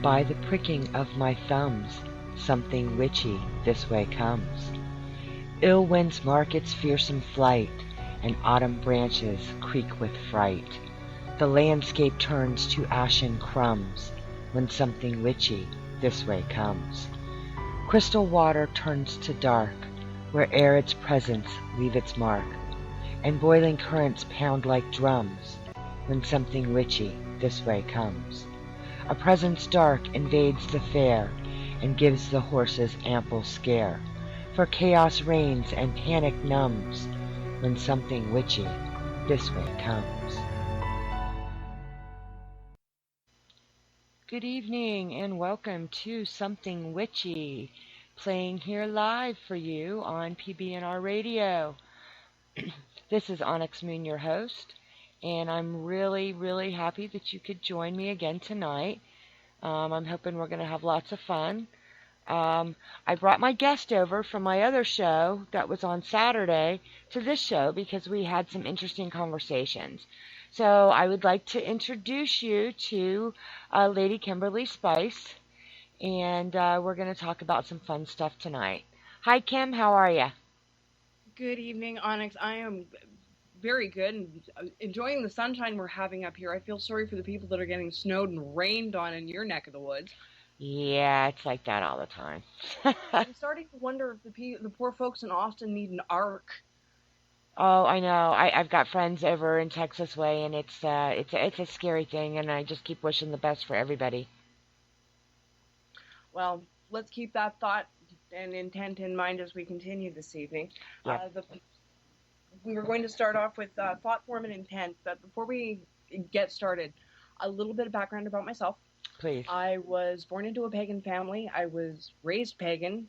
By the pricking of my thumbs, something witchy this way comes. Ill winds mark its fearsome flight, and autumn branches creak with fright. The landscape turns to ashen crumbs when something witchy this way comes. Crystal water turns to dark where'er its presence leave its mark, and boiling currents pound like drums when something witchy this way comes. A presence dark invades the fair and gives the horses ample scare, for chaos reigns and panic numbs when something witchy this way comes. Good evening and welcome to Something Witchy, playing here live for you on PBNR Radio. This is Onyx Moon, your host, and I'm really happy that you could join me again tonight. I'm hoping we're going to have lots of fun. I brought my guest over from my other show that was on Saturday to this show because we had some interesting conversations. So I would like to introduce you to Lady Kimberly Spice, and we're going to talk about some fun stuff tonight. Hi, Kim. How are you? Good evening, Onyx. I am very good and enjoying the sunshine we're having up here. I feel sorry for the people that are getting snowed and rained on in your neck of the woods. Yeah, it's like that all the time. I'm starting to wonder if the poor folks in Austin need an ark. Oh, I know. I've got friends over in Texas way, and it's a scary thing, and I just keep wishing the best for everybody. Well, let's keep that thought and intent in mind as we continue this evening. Yep. We were going to start off with thought, form, and intent, but before we get started, a little bit of background about myself. Please. I was born into a pagan family. I was raised pagan,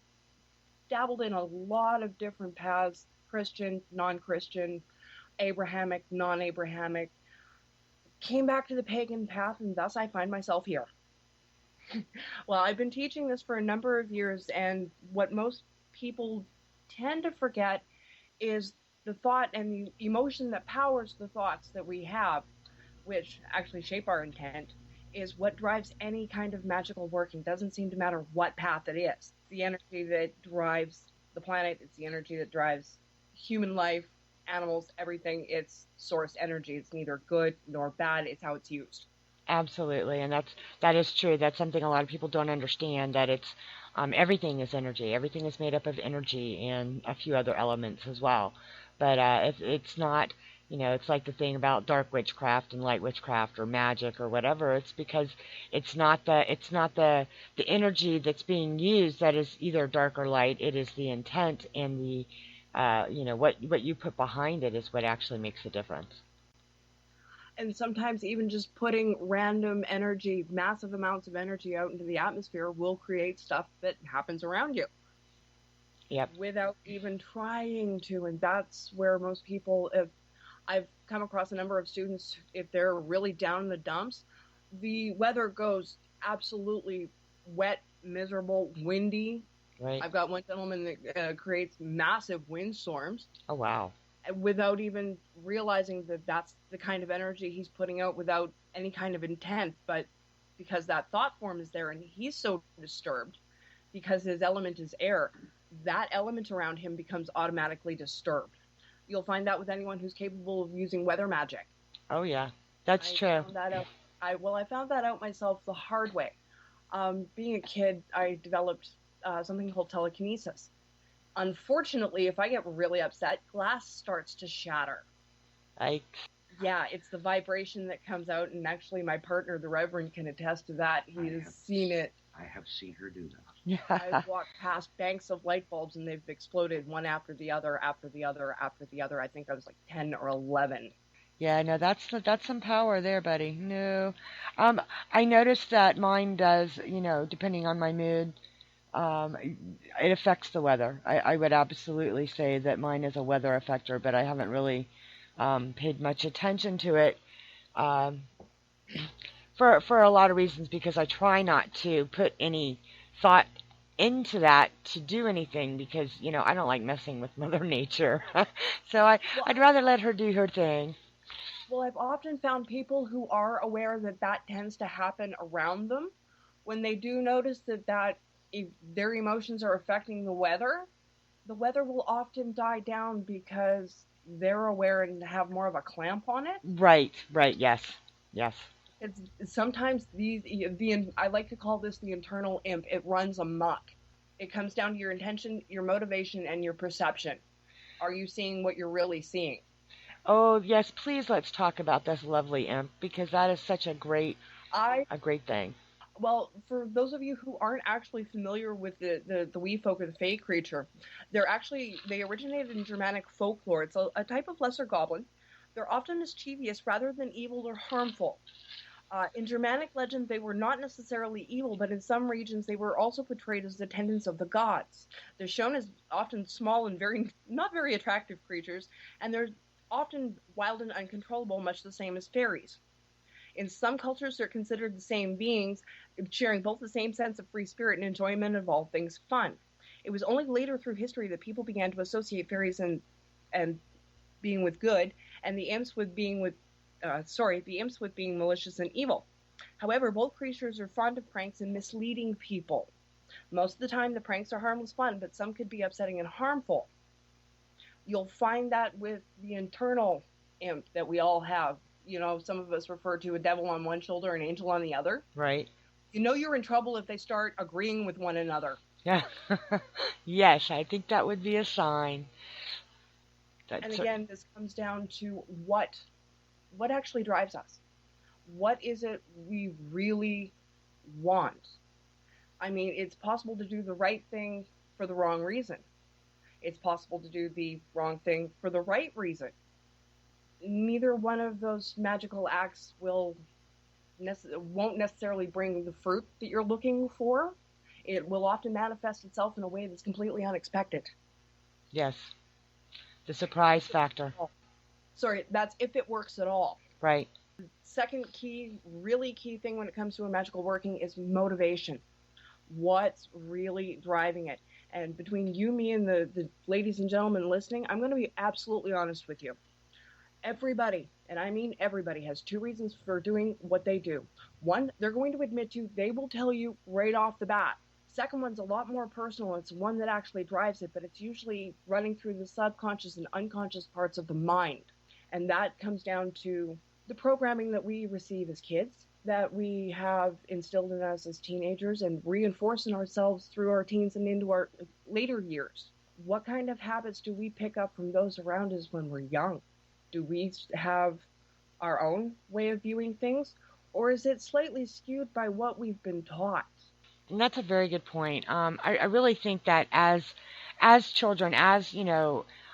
dabbled in a lot of different paths, Christian, non-Christian, Abrahamic, non-Abrahamic, came back to the pagan path, and thus I find myself here. Well, I've been teaching this for a number of years, and what most people tend to forget is the thought and the emotion that powers the thoughts that we have, which actually shape our intent, is what drives any kind of magical working. Doesn't seem to matter what path it is. It's the energy that drives the planet. It's the energy that drives human life, animals, everything. It's source energy. It's neither good nor bad. It's how it's used. Absolutely, and that is true. That's something a lot of people don't understand. That it's everything is energy. Everything is made up of energy and a few other elements as well. But it's not, it's like the thing about dark witchcraft and light witchcraft or magic or whatever. It's because it's not the energy that's being used that is either dark or light. It is the intent and the what you put behind it is what actually makes the difference. And sometimes even just putting random energy, massive amounts of energy out into the atmosphere will create stuff that happens around you. Yep. Without even trying to. And that's where most people, if I've come across a number of students, if they're really down in the dumps, the weather goes absolutely wet, miserable, windy. Right. I've got one gentleman that creates massive windstorms. Oh, wow. Without even realizing that that's the kind of energy he's putting out without any kind of intent, but because that thought form is there and he's so disturbed because his element is air, that element around him becomes automatically disturbed. You'll find that with anyone who's capable of using weather magic. Oh, yeah. That's true. Found that out. I found that out myself the hard way. Being a kid, I developed something called telekinesis. Unfortunately, if I get really upset, glass starts to shatter. Yeah, it's the vibration that comes out, and actually my partner, the Reverend, can attest to that. He's seen it. I have seen her do that. I've walked past banks of light bulbs, and they've exploded one after the other, after the other, after the other. I think I was like 10 or 11. Yeah, no, that's some power there, buddy. No, I noticed that mine does, depending on my mood, um, it affects the weather. I would absolutely say that mine is a weather affector, but I haven't really paid much attention to it um, for a lot of reasons because I try not to put any thought into that to do anything because I don't like messing with Mother Nature, so I'd rather let her do her thing. Well, I've often found people who are aware that that tends to happen around them when they do notice that if their emotions are affecting the weather will often die down because they're aware and have more of a clamp on it. Right, right, yes, yes. It's sometimes I like to call this the internal imp. It runs amok. It comes down to your intention, your motivation, and your perception. Are you seeing what you're really seeing? Oh, yes, please let's talk about this lovely imp because that is such I a great thing. Well, for those of you who aren't actually familiar with the wee folk or the fey creature, they originated in Germanic folklore. It's a type of lesser goblin. They're often mischievous rather than evil or harmful. In Germanic legend, they were not necessarily evil, but in some regions, they were also portrayed as attendants of the gods. They're shown as often small and very not very attractive creatures, and they're often wild and uncontrollable, much the same as fairies. In some cultures, they're considered the same beings, sharing both the same sense of free spirit and enjoyment of all things fun. It was only later through history that people began to associate fairies and being with good, and the imps with being malicious and evil. However, both creatures are fond of pranks and misleading people. Most of the time, the pranks are harmless fun, but some could be upsetting and harmful. You'll find that with the internal imp that we all have. Some of us refer to a devil on one shoulder, an angel on the other. Right. You know you're in trouble if they start agreeing with one another. Yeah. Yes, I think that would be a sign. And That's again, this comes down to what actually drives us. What is it we really want? I mean, it's possible to do the right thing for the wrong reason. It's possible to do the wrong thing for the right reason. Neither one of those magical acts won't necessarily bring the fruit that you're looking for. It will often manifest itself in a way that's completely unexpected. yes, the surprise factor. Sorry, that's if it works at all. Right. Second key, really key thing when it comes to a magical working is motivation. What's really driving it? And between you, me, and the ladies and gentlemen listening, I'm going to be absolutely honest with you. Everybody, and I mean everybody, has two reasons for doing what they do. One, they're going to admit to, they will tell you right off the bat. Second one's a lot more personal. It's one that actually drives it, but it's usually running through the subconscious and unconscious parts of the mind. And that comes down to the programming that we receive as kids, that we have instilled in us as teenagers, and reinforce in ourselves through our teens and into our later years. What kind of habits do we pick up from those around us when we're young? Do we have our own way of viewing things, or is it slightly skewed by what we've been taught? And that's a very good point. I really think that as children, as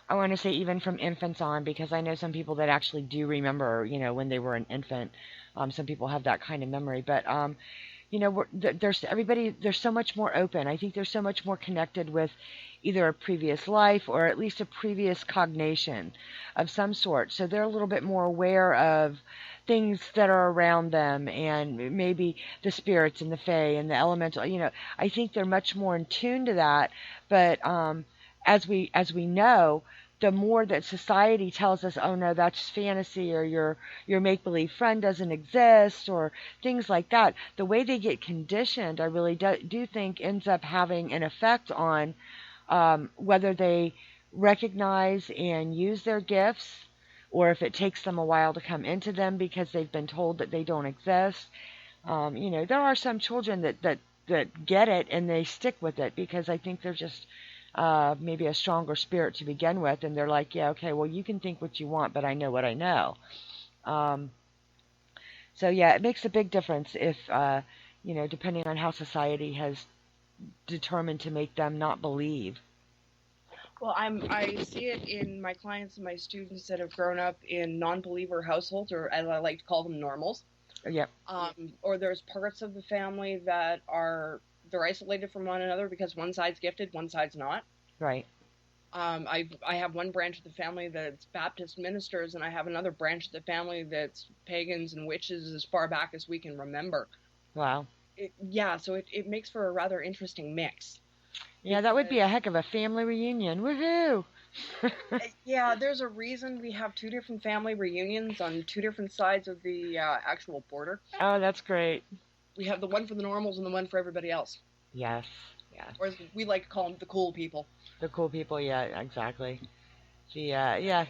I want to say even from infants on, because I know some people that actually do remember, when they were an infant. Some people have that kind of memory, but there's everybody. There's so much more open. I think they're so much more connected with either a previous life or at least a previous cognation of some sort. So they're a little bit more aware of things that are around them and maybe the spirits and the fae and the elemental. I think they're much more in tune to that. But as we know, the more that society tells us, oh no, that's fantasy, or your make believe friend doesn't exist, or things like that, the way they get conditioned, I really do think ends up having an effect on whether they recognize and use their gifts, or if it takes them a while to come into them because they've been told that they don't exist. There are some children that get it and they stick with it because I think they're just maybe a stronger spirit to begin with, and they're like, yeah, okay, well, you can think what you want, but I know what I know. Um, so yeah, it makes a big difference if, depending on how society has determined to make them not believe. Well, I see it in my clients and my students that have grown up in non-believer households, or as I like to call them, normals. Yep. Or there's parts of the family that they're isolated from one another because one side's gifted, one side's not. Right. I have one branch of the family that's Baptist ministers, and I have another branch of the family that's pagans and witches as far back as we can remember. Wow. So it makes for a rather interesting mix. Yeah, that would be a heck of a family reunion. Woohoo! Yeah, there's a reason we have two different family reunions on two different sides of the actual border. Oh, that's great. We have the one for the normals and the one for everybody else. Yes. Yeah. Or as we like to call them, the cool people. The cool people. Yeah. Exactly. The And yeah.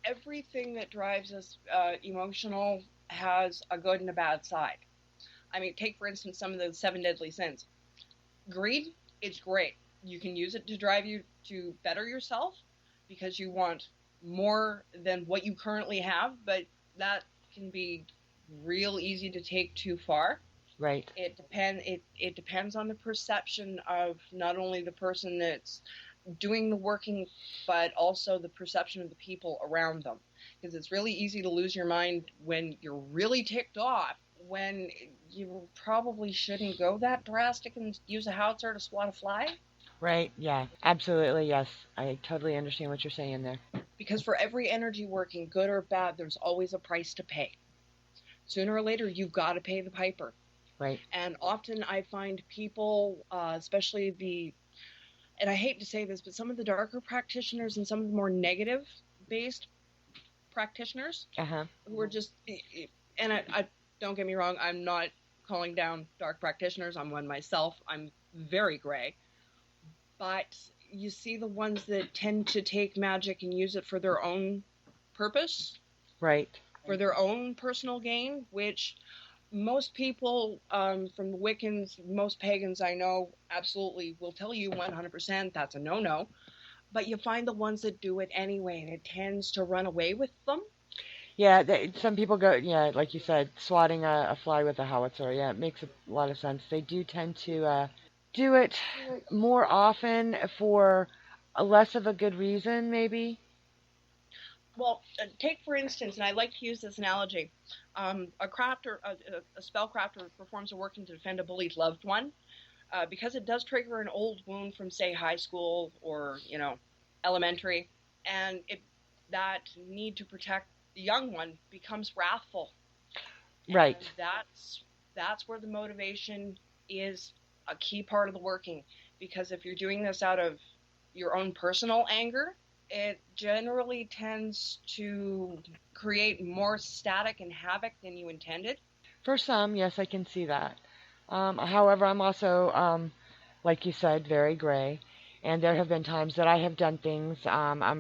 everything that drives us emotional has a good and a bad side. I mean, take for instance some of the seven deadly sins. Greed, it's great. You can use it to drive you to better yourself because you want more than what you currently have, but that can be real easy to take too far. Right. It depends on the perception of not only the person that's doing the working, but also the perception of the people around them. Because it's really easy to lose your mind when you're really ticked off, when you probably shouldn't go that drastic and use a howitzer to swat a fly. Right. Yeah. Absolutely. Yes. I totally understand what you're saying there. Because for every energy working, good or bad, there's always a price to pay. Sooner or later, you've got to pay the piper. Right. And often I find people, especially and I hate to say this, but some of the darker practitioners and some of the more negative based practitioners Uh-huh. who are just, and I don't get me wrong, I'm not calling down dark practitioners. I'm one myself. I'm very gray. But you see the ones that tend to take magic and use it for their own purpose, Right. for their own personal gain, which most people from the Wiccans, most pagans I know, absolutely will tell you 100% that's a no-no. But you find the ones that do it anyway, and it tends to run away with them. Yeah, some people go, yeah, like you said, swatting a fly with a howitzer. Yeah, it makes a lot of sense. They do tend to do it more often for a less of a good reason, maybe. Well, take for instance, and I like to use this analogy: a crafter, a spell crafter performs a working to defend a bullied loved one, because it does trigger an old wound from, say, high school or elementary, and that need to protect the young one becomes wrathful, Right. and that's where the motivation is a key part of the working. Because if you're doing this out of your own personal anger, it generally tends to create more static and havoc than you intended. For some, yes, I can see that. However, I'm also, like you said, very gray. And there have been times that I have done things,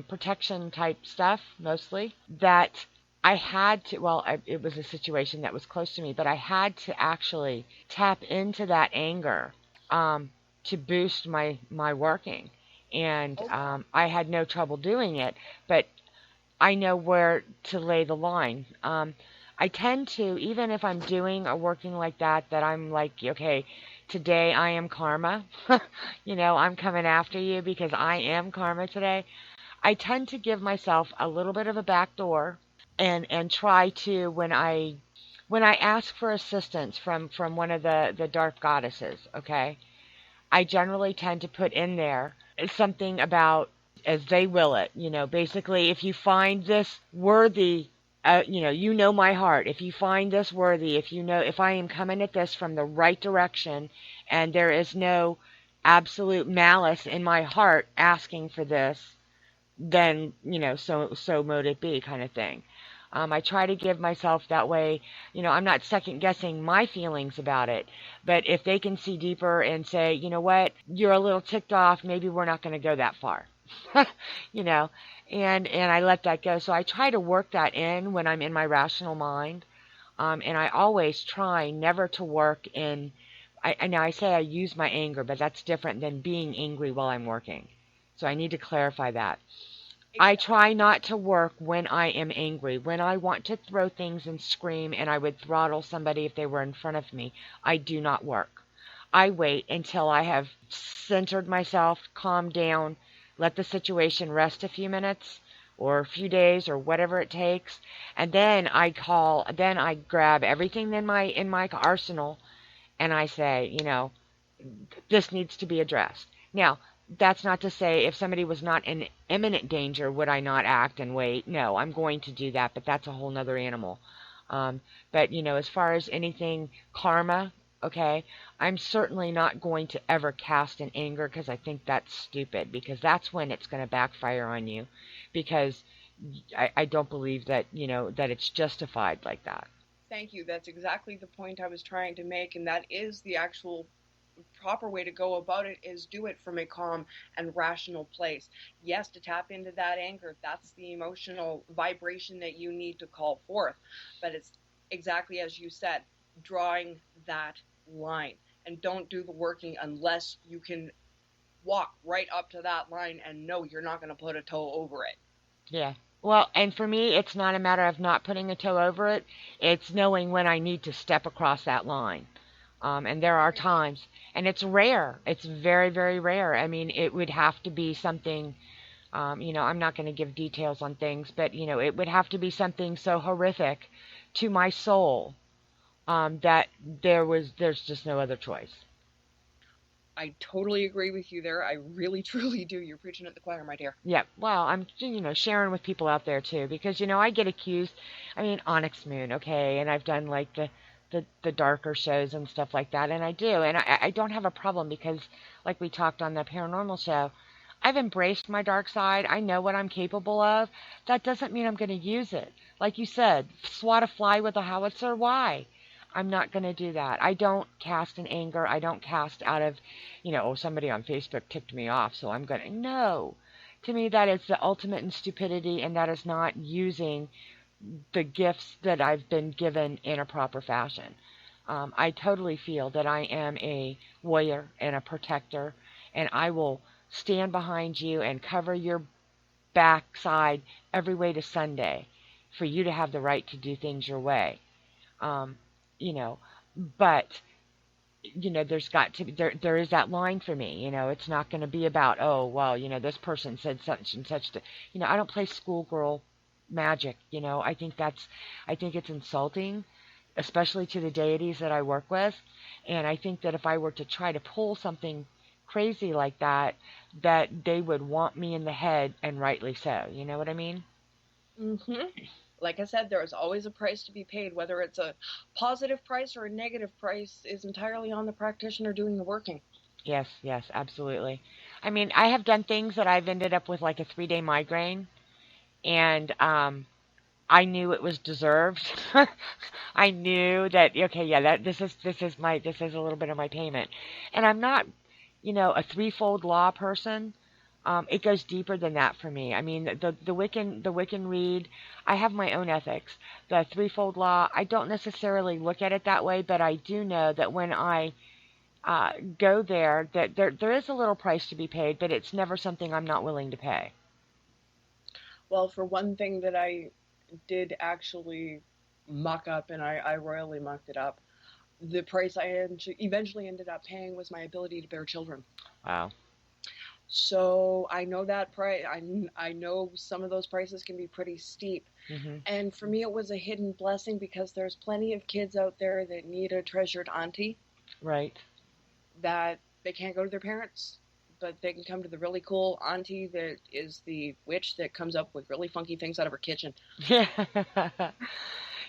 protection type stuff mostly, that I had to, well, it was a situation that was close to me, but I had to actually tap into that anger um, to boost my working. And Oh, I had no trouble doing it, but I know where to lay the line. I tend to, even if I'm doing a working like that I'm like, okay, today I am karma. I'm coming after you because I am karma today. I tend to give myself a little bit of a back door and try to when I ask for assistance from one of the dark goddesses, okay? I generally tend to put in there something about as they will it. Basically, if you find this worthy, my heart. If you find this worthy, if I am coming at this from the right direction and there is no absolute malice in my heart asking for this, then, so mote it be kind of thing. I try to give myself that way, I'm not second guessing my feelings about it. But if they can see deeper and say, you know what, you're a little ticked off, maybe we're not going to go that far. you know, and I let that go. So I try to work that in when I'm in my rational mind. And I always try never to work in, now I say I use my anger, but that's different than being angry while I'm working. So I need to clarify that. I exactly. try not to work when I am angry. When I want to throw things and scream and I would throttle somebody if they were in front of me, I do not work. I wait until I have centered myself, calmed down, let the situation rest a few minutes or a few days or whatever it takes, and then I grab everything in my arsenal and I say, this needs to be addressed. Now, that's not to say if somebody was not in imminent danger, would I not act and wait? No, I'm going to do that, but that's a whole nother animal. But, as far as anything karma, okay, I'm certainly not going to ever cast in anger because I think that's stupid because that's when it's going to backfire on you because I don't believe that, that it's justified like that. Thank you. That's exactly the point I was trying to make, and that is the actual proper way to go about it is do it from a calm and rational place. Yes, to tap into that anger, that's the emotional vibration that you need to call forth. But it's exactly as you said, drawing that line. And don't do the working unless you can walk right up to that line and know you're not going to put a toe over it. Yeah. Well, and for me, it's not a matter of not putting a toe over it. It's knowing when I need to step across that line. And there are times, and it's rare. It's very, very rare. I mean, it would have to be something, I'm not going to give details on things, but, it would have to be something so horrific to my soul that there's just no other choice. I totally agree with you there. I really, truly do. You're preaching at the choir, my dear. Yeah, well, I'm, sharing with people out there too, because, I get accused. I mean, Onyx Moon, okay, and I've done like the darker shows and stuff like that, and I do, and I don't have a problem because, like we talked on the paranormal show, I've embraced my dark side. I know what I'm capable of. That doesn't mean I'm going to use it. Like you said, swat a fly with a howitzer. Why? I'm not going to do that. I don't cast in anger. I don't cast out of, oh, somebody on Facebook ticked me off, so I'm going to. No. To me, that is the ultimate in stupidity, and that is not using the gifts that I've been given in a proper fashion. I totally feel that I am a warrior and a protector, and I will stand behind you and cover your backside every way to Sunday for you to have the right to do things your way. Um, you know, but there's got to be there is that line for me. It's not going to be about, oh well, this person said such and such to, I don't play schoolgirl magic. I think it's insulting, especially to the deities that I work with. And I think that if I were to try to pull something crazy like that, that they would want me in the head, and rightly so. You know what I mean? Mm-hmm. Like I said, there is always a price to be paid. Whether it's a positive price or a negative price is entirely on the practitioner doing the working. Yes, yes, absolutely. I mean, I have done things that I've ended up with like a 3-day migraine, and I knew it was deserved. I knew that, okay, yeah, that this is a little bit of my payment, and I'm not, a threefold law person. It goes deeper than that for me. I mean, the Wiccan read. I have my own ethics. The threefold law. I don't necessarily look at it that way, but I do know that when I go there, that there is a little price to be paid, but it's never something I'm not willing to pay. Well, for one thing that I did actually muck up, and I royally mucked it up, the price I eventually ended up paying was my ability to bear children. Wow. So I know that price. I know some of those prices can be pretty steep. Hmm. And for me, it was a hidden blessing because there's plenty of kids out there that need a treasured auntie Right. that they can't go to their parents, but they can come to the really cool auntie that is the witch that comes up with really funky things out of her kitchen. Yeah.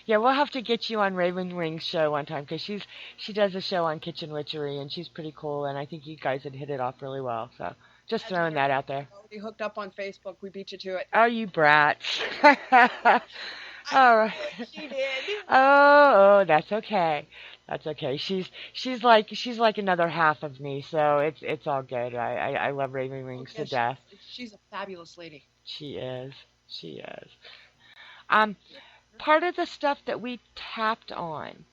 Yeah, we'll have to get you on Raven Wing's show one time because she does a show on kitchen witchery and she's pretty cool, and I think you guys would hit it off really well. So just As a throwing matter that of out fact, there. we're already hooked up on Facebook. We beat you to it. Oh, you brats. I All right. knew it. She did. Oh, that's okay. That's okay. She's like another half of me, so it's all good. I love Raven Oh Wings to yeah, death. she's a fabulous lady. She is. She is. Um, Part of the stuff that we tapped on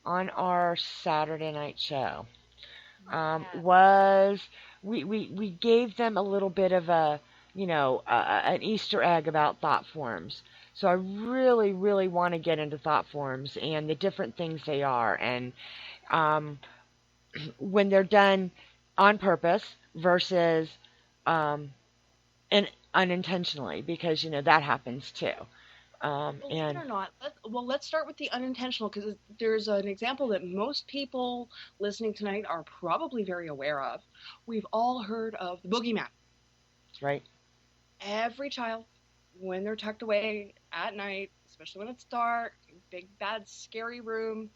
our Saturday night show Yeah. was we gave them a little bit of a an Easter egg about thought forms. So I really really want to get into thought forms and the different things they are, and um, when they're done on purpose versus um, and unintentionally, because that happens too. Believe it And or not, let's start with the unintentional because there's an example that most people listening tonight are probably very aware of. We've all heard of the boogeyman. right, Every child, when they're tucked away at night, especially when it's dark, big, bad, scary room,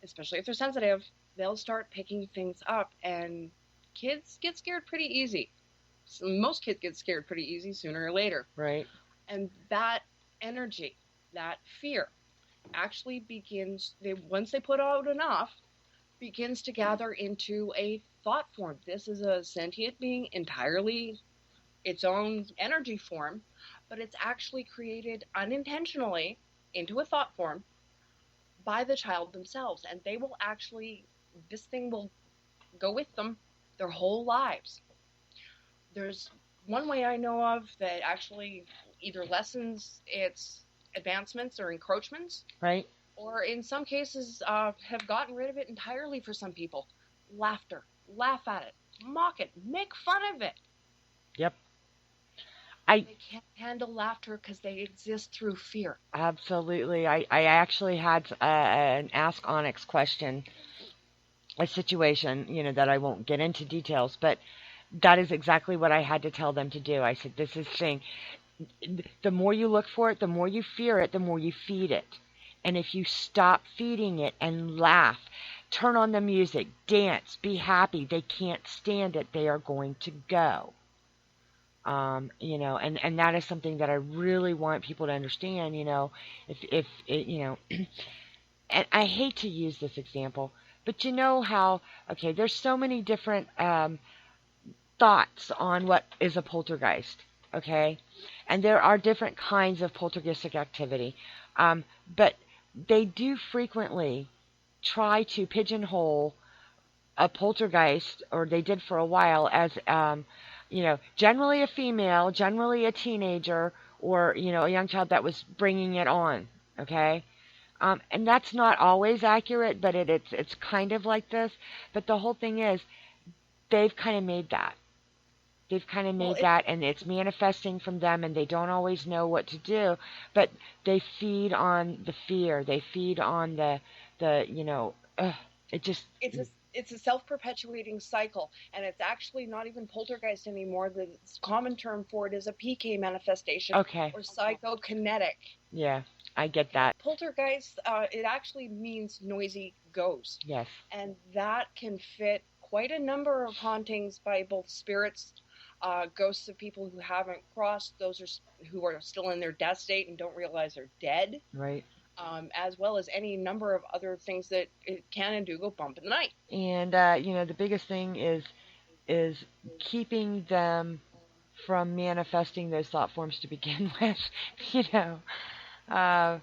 especially if they're sensitive, they'll start picking things up. And kids get scared pretty easy. Most kids get scared pretty easy sooner or later. right, And that energy, that fear, actually once they put out enough, begins to gather into a thought form. This is a sentient being, entirely its own energy form, but it's actually created unintentionally into a thought form by the child themselves. And they will actually, this thing will go with them their whole lives. There's one way I know of that actually either lessens its advancements or encroachments, Right? or in some cases have gotten rid of it entirely for some people. Laughter. Laugh at it. Mock it. Make fun of it. Yep. I They can't handle laughter because they exist through fear. absolutely. I actually had an Ask Onyx question, a situation, that I won't get into details, but that is exactly what I had to tell them to do. I said, this is the thing. The more you look for it, the more you fear it, the more you feed it. And if you stop feeding it and laugh, turn on the music, dance, be happy, they can't stand it. They are going to go. And that is something that I really want people to understand, if it, and I hate to use this example, but you know how, okay, there's so many different thoughts on what is a poltergeist, okay? And there are different kinds of poltergeistic activity, but they do frequently try to pigeonhole a poltergeist, or they did for a while, as generally a female, generally a teenager, or a young child that was bringing it on. Okay, and that's not always accurate, but it's kind of like this. But the whole thing is, they've kind of made that. They've kind of Well, made that, and it's manifesting from them, and they don't always know what to do. But they feed on the fear. They feed on the. It just. it's a self-perpetuating cycle, and it's actually not even poltergeist anymore. The common term for it is a PK manifestation Okay. or psychokinetic. Yeah, I get And that. poltergeist, it actually means noisy ghost, Yes. and that can fit quite a number of hauntings by both spirits, ghosts of people who haven't crossed, who are still in their death state and don't realize they're dead, Right. as well as any number of other things that it can and do go bump in the night. And the biggest thing is keeping them from manifesting those thought forms to begin with. you know, uh,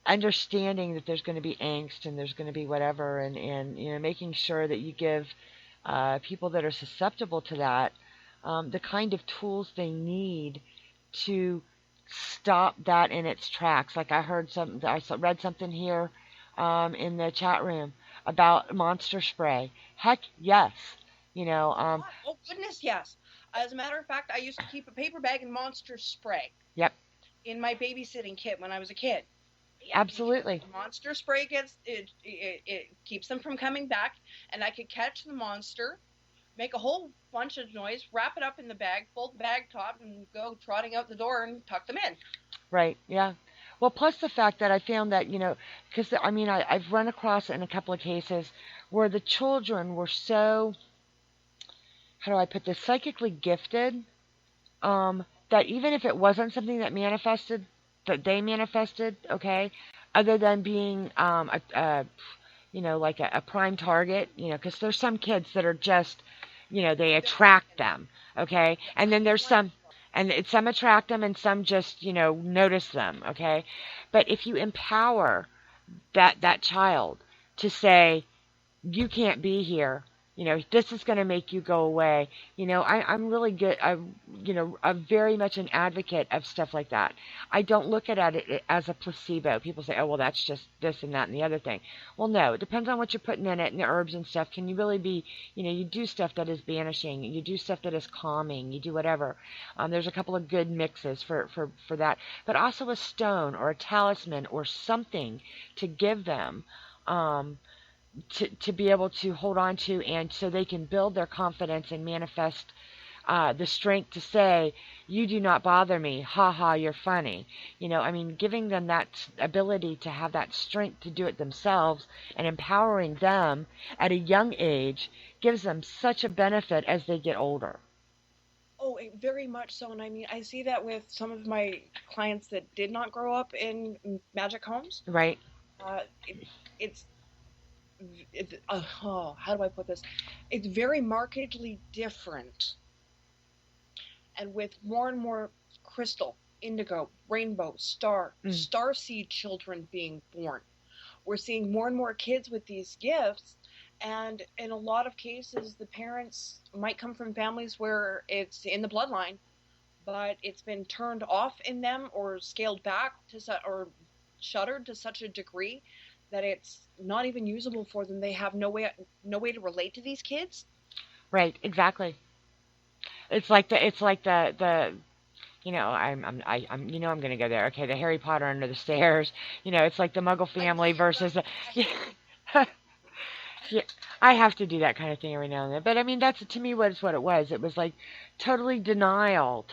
Understanding that there's going to be angst and there's going to be whatever, and making sure that you give people that are susceptible to that the kind of tools they need to stop that in its tracks. Like read something here in the chat room about monster spray. Heck yes, you know. Oh goodness, yes. As a matter of fact, I used to keep a paper bag and monster spray Yep, in my babysitting kit when I was a kid, because absolutely. the monster spray it keeps them from coming back, and I could catch the monster, make a whole bunch of noise, wrap it up in the bag, fold the bag top, and go trotting out the door and tuck them in. Right. Yeah. Well, plus the fact that I found that, because I mean, I've run across it in a couple of cases where the children were so, how do I put this, psychically gifted, that even if it wasn't something that they manifested, okay, other than being like a prime target, because there's some kids that are just, they They're attract them, okay, and then there's right. some, and some attract them, and some just, notice them, okay, but if you empower that child to say, you can't be here. This is going to make you go away. I'm really good. I'm very much an advocate of stuff like that. I don't look at it as a placebo. People say, oh, well, that's just this and that and the other thing. Well, no, it depends on what you're putting in it and the herbs and stuff. Can you really be, you do stuff that is banishing. You do stuff that is calming. You do whatever. There's a couple of good mixes for that. But also a stone or a talisman or something to give them. To be able to hold on to, and so they can build their confidence and manifest the strength to say, you do not bother me, ha ha, you're funny. I mean, giving them that ability to have that strength to do it themselves and empowering them at a young age gives them such a benefit as they get older. Oh, very much so. And I mean, I see that with some of my clients that did not grow up in magic homes. Right. Uh, it, it's, oh, how do I put this? It's very markedly different. And with more and more crystal, indigo, rainbow, Mm. star seed children being born, we're seeing more and more kids with these gifts. And in a lot of cases, the parents might come from families where it's in the bloodline, but it's been turned off in them or scaled back or shuttered to such a degree that it's not even usable for them. They have no way to relate to these kids. Right. Exactly. It's like the I'm gonna go there. Okay, the Harry Potter under the stairs. It's like the Muggle I family know you're versus the. gonna. Yeah, I have to do that kind of thing every now and then. But I mean, that's to me what it was. It was like total denial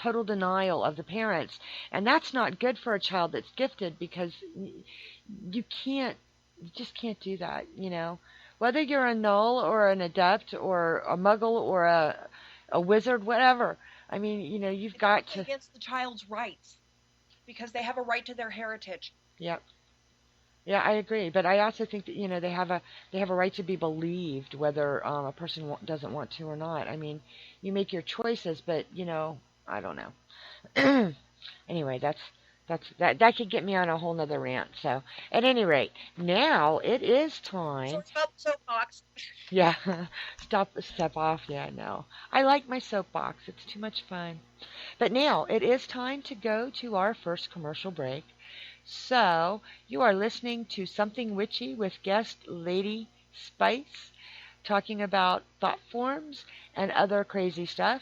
of the parents, and that's not good for a child that's gifted because you can't, you just can't do that. Whether you're a null or an adept or a muggle or a wizard, whatever. I mean, you've It's got nothing to. against the child's rights because they have a right to their heritage. Yep. Yeah, I agree, but I also think that they have a right to be believed, whether a person doesn't want to or not. I mean, you make your choices, but I don't know. Anyway, that could get me on a whole nother rant. So, at any rate, now it is Sorry time. about the soapbox. Yeah, step off. Yeah, no, I like my soapbox. It's too much fun. But now it is time to go to our first commercial break. So, you are listening to Something Witchy with guest Lady Spice talking about thought forms and other crazy stuff.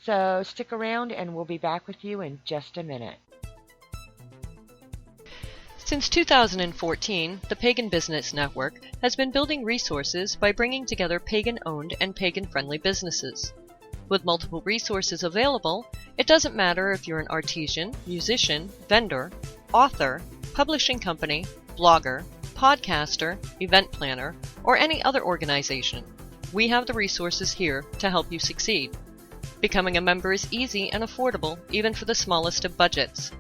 So, stick around and we'll be back with you in just a minute. Since 2014, the Pagan Business Network has been building resources by bringing together pagan-owned and pagan-friendly businesses. With multiple resources available, it doesn't matter if you're an artisan, musician, vendor, author, publishing company, blogger, podcaster, event planner, or any other organization. We have the resources here to help you succeed. Becoming a member is easy and affordable, even for the smallest of budgets.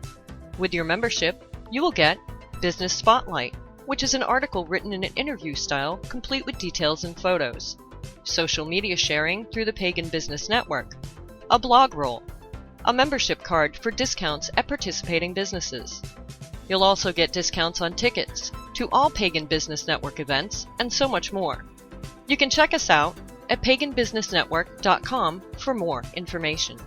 With your membership, you will get Business Spotlight, which is an article written in an interview style, complete with details and photos. Social media sharing through the Pagan Business Network. A blog roll. A membership card for discounts at participating businesses. You'll also get discounts on tickets to all Pagan Business Network events and so much more. You can check us out at paganbusinessnetwork.com for more information.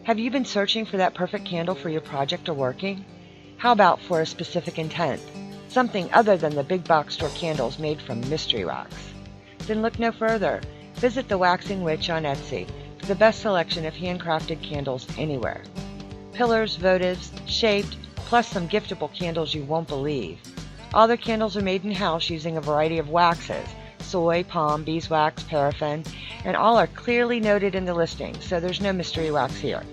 Have you been searching for that perfect candle for your project or working? How about for a specific intent? Something other than the big box store candles made from mystery wax? Then look no further. Visit the Waxing Witch on Etsy for the best selection of handcrafted candles anywhere. Pillars, votives, shaped, plus some giftable candles you won't believe. All their candles are made in-house using a variety of waxes: soy, palm, beeswax, paraffin, and all are clearly noted in the listing, so there's no mystery wax here.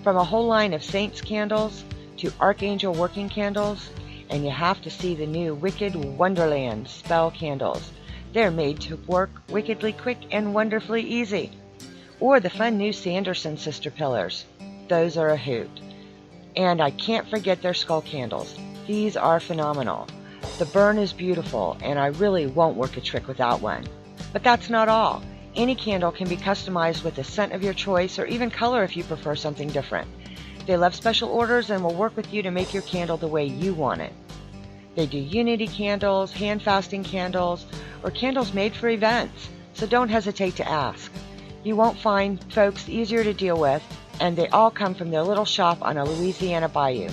From a whole line of saints candles to archangel working candles, and you have to see the new Wicked Wonderland spell candles. They're made to work wickedly quick and wonderfully easy. Or the fun new Sanderson sister pillars. Those are a hoot. And I can't forget their skull candles. These are phenomenal. The burn is beautiful, and I really won't work a trick without one. But that's not all. Any candle can be customized with a scent of your choice, or even color if you prefer something different. They love special orders and will work with you to make your candle the way you want it. They do unity candles, hand fasting candles, or candles made for events, so don't hesitate to ask. You won't find folks easier to deal with, and they all come from their little shop on a Louisiana bayou.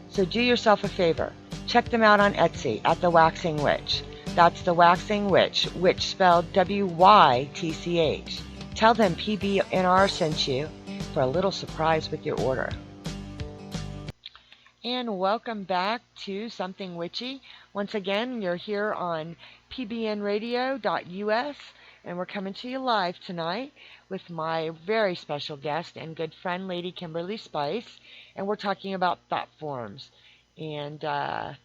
So do yourself a favor. Check them out on Etsy at The Waxing Witch. That's The Waxing Witch, witch spelled W-Y-T-C-H. Tell them PBNR sent you for a little surprise with your order. And welcome back to Something Witchy. Once again, you're here on pbnradio.us, and we're coming to you live tonight with my very special guest and good friend, Lady Kimberly Spice, and we're talking about thought forms. and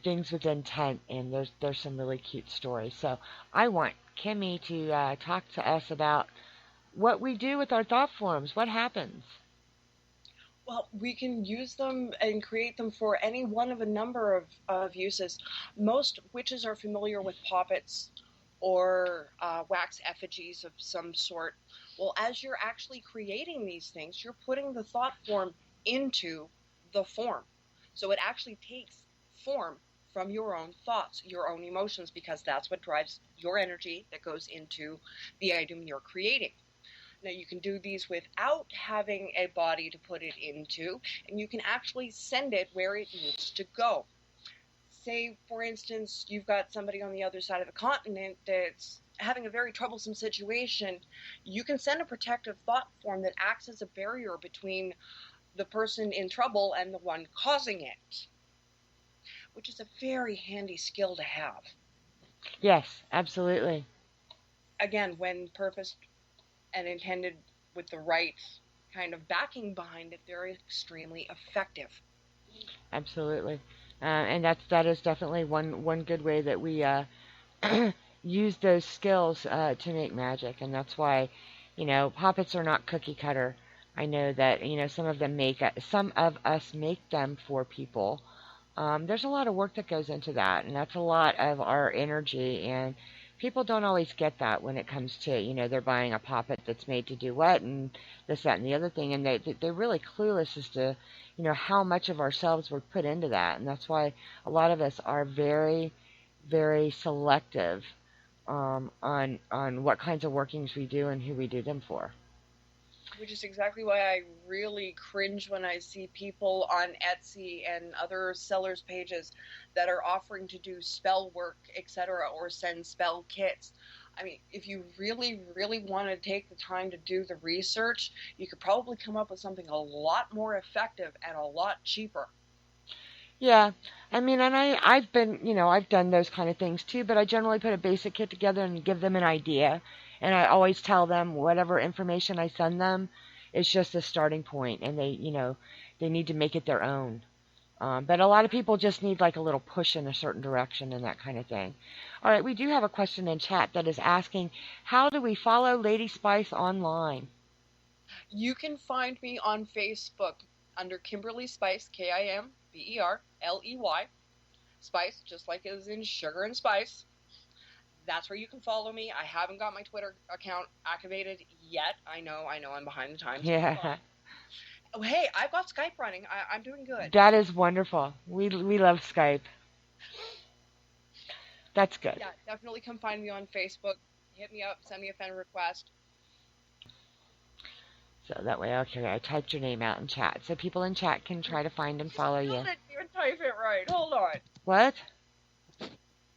things with intent, and there's some really cute stories. So I want Kimmy to talk to us about what we do with our thought forms. What happens? Well, we can use them and create them for any one of a number of uses. Most witches are familiar with poppets or wax effigies of some sort. Well, as you're actually creating these things, you're putting the thought form into the form. So it actually takes form from your own thoughts, your own emotions, because that's what drives your energy that goes into the item you're creating. Now, you can do these without having a body to put it into, and you can actually send it where it needs to go. Say, for instance, you've got somebody on the other side of the continent that's having a very troublesome situation. You can send a protective thought form that acts as a barrier between the person in trouble and the one causing it, which is a very handy skill to have. Yes, absolutely. Again, when purposed and intended with the right kind of backing behind it, they're extremely effective. Absolutely. And that is definitely one good way that we use those skills to make magic, and that's why, puppets are not cookie cutter. I know that some of us make them for people. There's a lot of work that goes into that, and that's a lot of our energy. And people don't always get that when it comes to, they're buying a puppet that's made to do what, and this, that, and the other thing, and they're really clueless as to, how much of ourselves we're put into that, and that's why a lot of us are very, very selective on what kinds of workings we do and who we do them for. Which is exactly why I really cringe when I see people on Etsy and other sellers' pages that are offering to do spell work, etc., or send spell kits. I mean, if you really, really want to take the time to do the research, you could probably come up with something a lot more effective and a lot cheaper. Yeah, I mean, and I've been, I've done those kind of things too, but I generally put a basic kit together and give them an idea. And I always tell them whatever information I send them is just a starting point, and they need to make it their own. But a lot of people just need like a little push in a certain direction and that kind of thing. All right, we do have a question in chat that is asking, how do we follow Lady Spice online? You can find me on Facebook under Kimberly Spice, Kimberley, Spice, just like it is in sugar and spice. That's where you can follow me. I haven't got my Twitter account activated yet. I know, I'm behind the times. Yeah, Oh, hey, I've got Skype running. I'm doing good. that is wonderful. We love Skype. That's good. Yeah, definitely come find me on Facebook. Hit me up, send me a friend request. So that way, okay, I typed your name out in chat, so people in chat can try to find and follow you. I didn't even type it right. Hold on. What?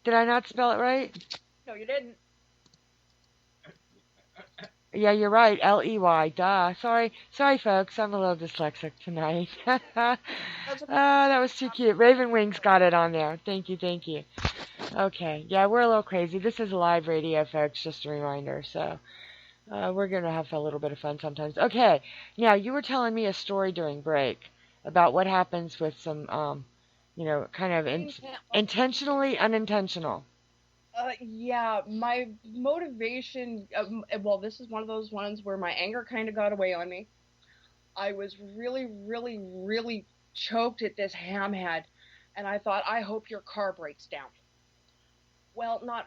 Did I not spell it right? No, you didn't. Yeah, you're right. Ley. Duh. Sorry, folks. I'm a little dyslexic tonight. That was too cute. Raven Wings got it on there. Thank you. Okay. Yeah, we're a little crazy. This is live radio, folks. Just a reminder. So we're gonna have a little bit of fun sometimes. Okay. Now you were telling me a story during break about what happens with some, kind of intentionally unintentional. Yeah, my motivation, well, this is one of those ones where my anger kind of got away on me. I was really, really, really choked at this hamhead, and I thought, I hope your car breaks down. Well, not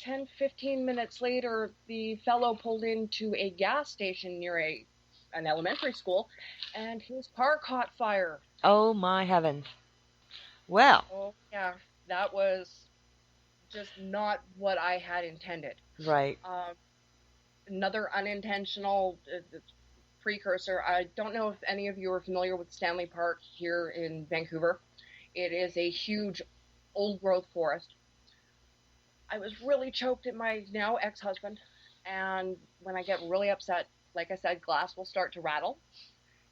10, 15 minutes later, the fellow pulled into a gas station near an elementary school, and his car caught fire. Oh my heavens. Well. Oh, yeah, that was just not what I had intended. Right. Another unintentional precursor. I don't know if any of you are familiar with Stanley Park here in Vancouver. It is a huge old growth forest. I was really choked at my now ex-husband, and when I get really upset, like I said, glass will start to rattle,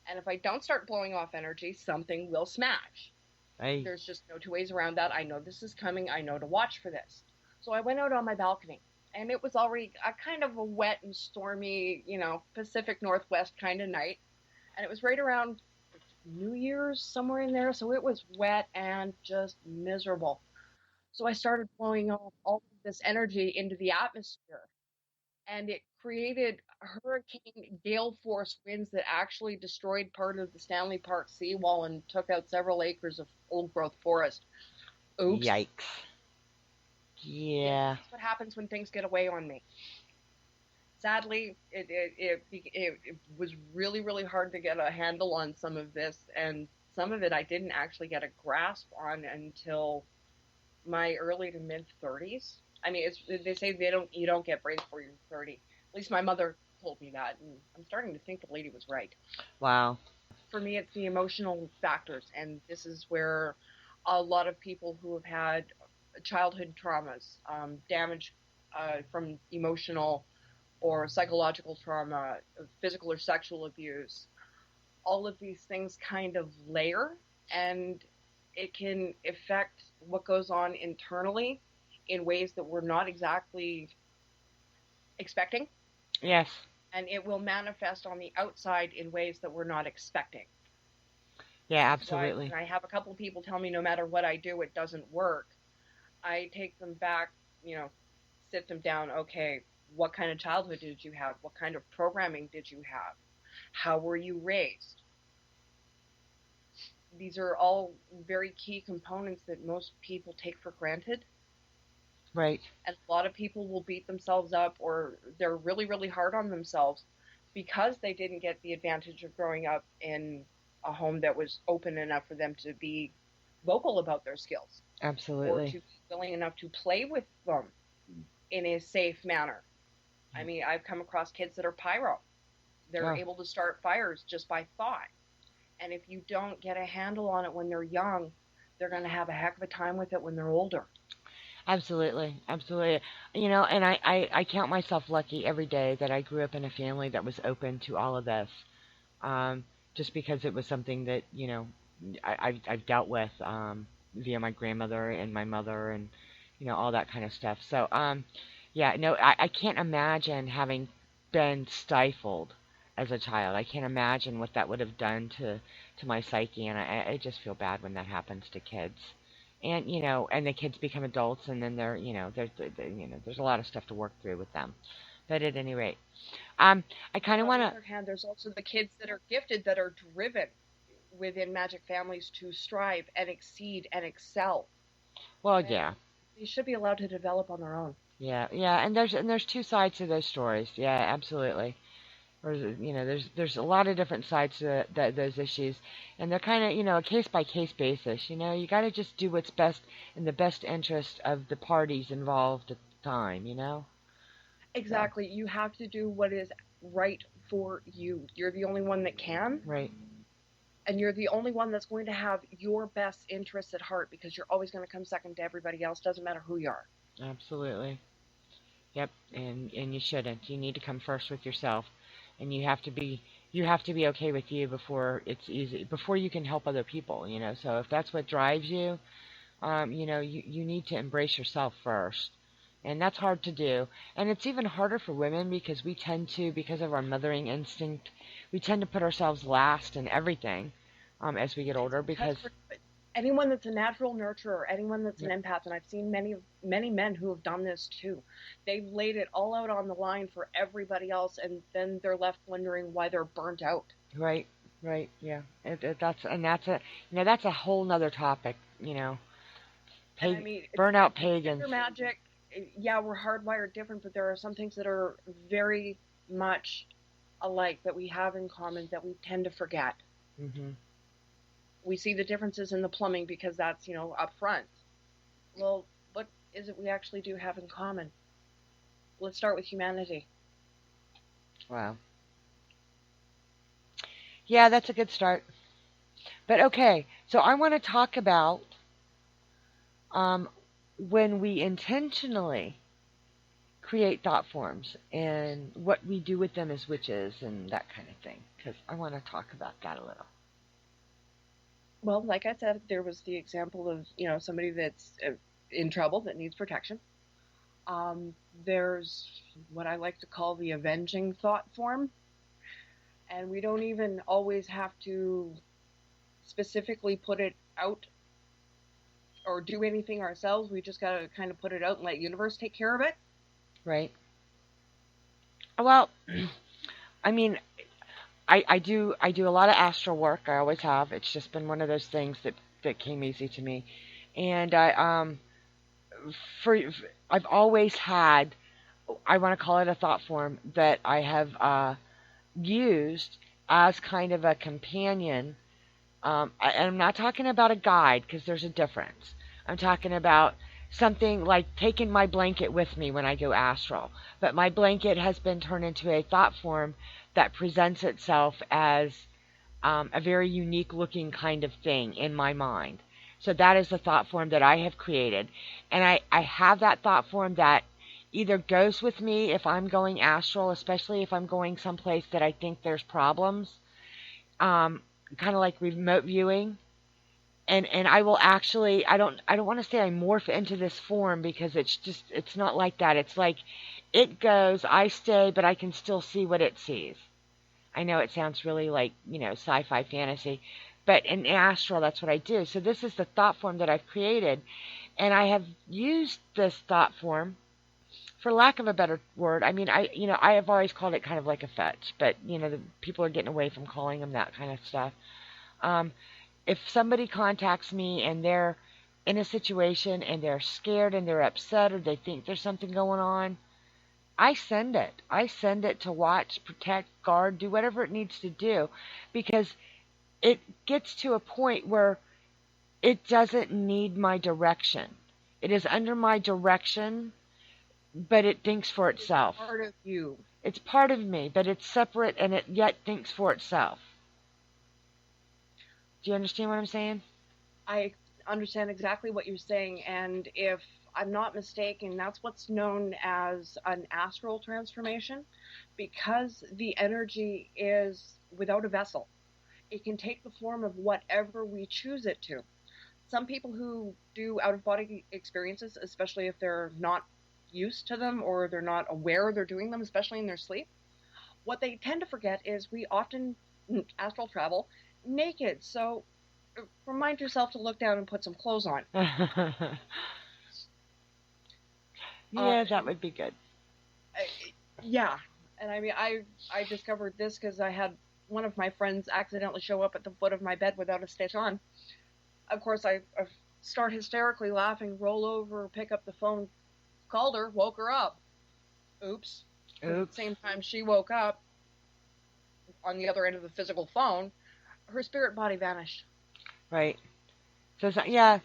and if I don't start blowing off energy, something will smash. Hey. There's just no two ways around that. I know this is coming. I know to watch for this. So I went out on my balcony, and it was already a kind of a wet and stormy, Pacific Northwest kind of night. And it was right around New Year's, somewhere in there. So it was wet and just miserable. So I started blowing off all of this energy into the atmosphere. And it created hurricane gale force winds that actually destroyed part of the Stanley Park seawall and took out several acres of old growth forest. Oops. Yikes. Yeah, this Yeah. is what happens when things get away on me. Sadly, it was really, really hard to get a handle on some of this, and some of it I didn't actually get a grasp on until my early to mid 30s. I mean, they say you don't get brains before you're 30. At least my mother told me that, and I'm starting to think the lady was right. Wow. For me, it's the emotional factors, and this is where a lot of people who have had childhood traumas, damage from emotional or psychological trauma, physical or sexual abuse, all of these things kind of layer, and it can affect what goes on internally in ways that we're not exactly expecting, Yes. and it will manifest on the outside in ways that we're not expecting. Yeah, This is why absolutely. when I have a couple of people tell me no matter what I do, it doesn't work, I take them back, you know, sit them down. Okay, what kind of childhood did you have? What kind of programming did you have? How were you raised? These are all very key components that most people take for granted. Right. And a lot of people will beat themselves up or they're really, really hard on themselves because they didn't get the advantage of growing up in a home that was open enough for them to be vocal about their skills or Absolutely. to be willing enough to play with them in a safe manner. I mean, I've come across kids that are pyro. They're Oh, able to start fires just by thought. And if you don't get a handle on it when they're young, they're going to have a heck of a time with it when they're older. absolutely. Absolutely. And I count myself lucky every day that I grew up in a family that was open to all of this. Um, just because it was something that, I've dealt with via my grandmother and my mother and, all that kind of stuff. So, yeah, no, I can't imagine having been stifled as a child. I can't imagine what that would have done to my psyche, and I just feel bad when that happens to kids. And and the kids become adults, and then there's a lot of stuff to work through with them. But at any rate, I kind But of on want the to. other hand, there's also the kids that are gifted that are driven within magic families to strive and exceed and excel Well, when yeah, they should be allowed to develop on their own. yeah, yeah, and there's two sides to those stories. Yeah, absolutely. There's a lot of different sides to those issues, and they're kind of a case by case basis. You got to just do what's best in the best interest of the parties involved at the time. So Exactly. You have to do what is right for you. You're the only one that can, right, and you're the only one that's going to have your best interests at heart because you're always going to come second to everybody else. Doesn't matter who you are. absolutely, yep, and you shouldn't. You need to come first with yourself, and you have to be okay with you before it's easy before you can help other people. So if that's what drives you, you need to embrace yourself first. And that's hard to do. And it's even harder for women because we tend to, because of our mothering instinct, we tend to put ourselves last in everything as we get It's older because because, for anyone that's a natural nurturer, anyone that's an yep, empath, and I've seen many men who have done this too. They've laid it all out on the line for everybody else, and then they're left wondering why they're burnt out. right, right, yeah. That's a whole nother topic, And I mean, burnout pagans. gender magic, yeah, we're hardwired different, but there are some things that are very much alike that we have in common that we tend to forget. Hmm. We see the differences in the plumbing because that's, up front. Well, what is it we actually do have in common? Let's start with humanity. Wow. Yeah, that's a good start. But okay, so I want to talk about um, when we intentionally create thought forms and what we do with them as witches and that kind of thing. Because I want to talk about that a little. Well, like I said, there was the example of, somebody that's in trouble that needs protection. There's what I like to call the avenging thought form. And we don't even always have to specifically put it out or do anything ourselves. We just got to kind of put it out and let universe take care of it. Right. Well, I mean, I do a lot of astral work. I always have. It's just been one of those things that came easy to me, and for I've always had, I want to call it a thought form that I have used as kind of a companion. And I'm not talking about a guide because there's a difference. I'm talking about something like taking my blanket with me when I go astral. But my blanket has been turned into a thought form that presents itself as a very unique looking kind of thing in my mind. So that is the thought form that I have created. And I have that thought form that either goes with me if I'm going astral, especially if I'm going someplace that I think there's problems, kind of like remote viewing. And I will actually, I don't want to say I morph into this form because it's not like that. It's like it goes, I stay, but I can still see what it sees. I know it sounds really like, sci-fi fantasy, but in astral, that's what I do. So this is the thought form that I've created, and I have used this thought form, for lack of a better word. I mean, I have always called it kind of like a fetch, but, the people are getting away from calling them that kind of stuff. Um, if somebody contacts me and they're in a situation and they're scared and they're upset or they think there's something going on, I send it. I send it to watch, protect, guard, do whatever it needs to do, because it gets to a point where it doesn't need my direction. It is under my direction, but it thinks for It's itself. part of you. It's part of me, but it's separate and it yet thinks for itself. Do you understand what I'm saying? I understand exactly what you're saying, and if I'm not mistaken, that's what's known as an astral transformation, because the energy is without a vessel. It can take the form of whatever we choose it to. Some people who do out of body experiences, especially if they're not used to them or they're not aware they're doing them, especially in their sleep, what they tend to forget is we often astral travel naked. So remind yourself to look down and put some clothes on. Uh, Yeah, that would be good. yeah, and I mean, I discovered this because I had one of my friends accidentally show up at the foot of my bed without a stitch on. Of course, I start hysterically laughing, roll over, pick up the phone, called her, woke her up. Oops. Because at the Oops. same time she woke up on the other end of the physical phone, her spirit body vanished. Right. So, yeah.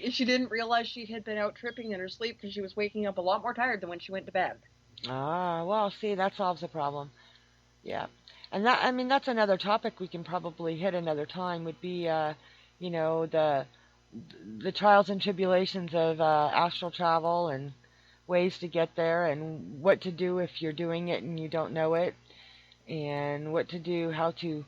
She didn't realize she had been out tripping in her sleep because she was waking up a lot more tired than when she went to bed. Ah, well, see, that solves the problem. Yeah. And that, I mean, that's another topic we can probably hit another time would be, you know, the trials and tribulations of astral travel and ways to get there and what to do if you're doing it and you don't know it and what to do, how to,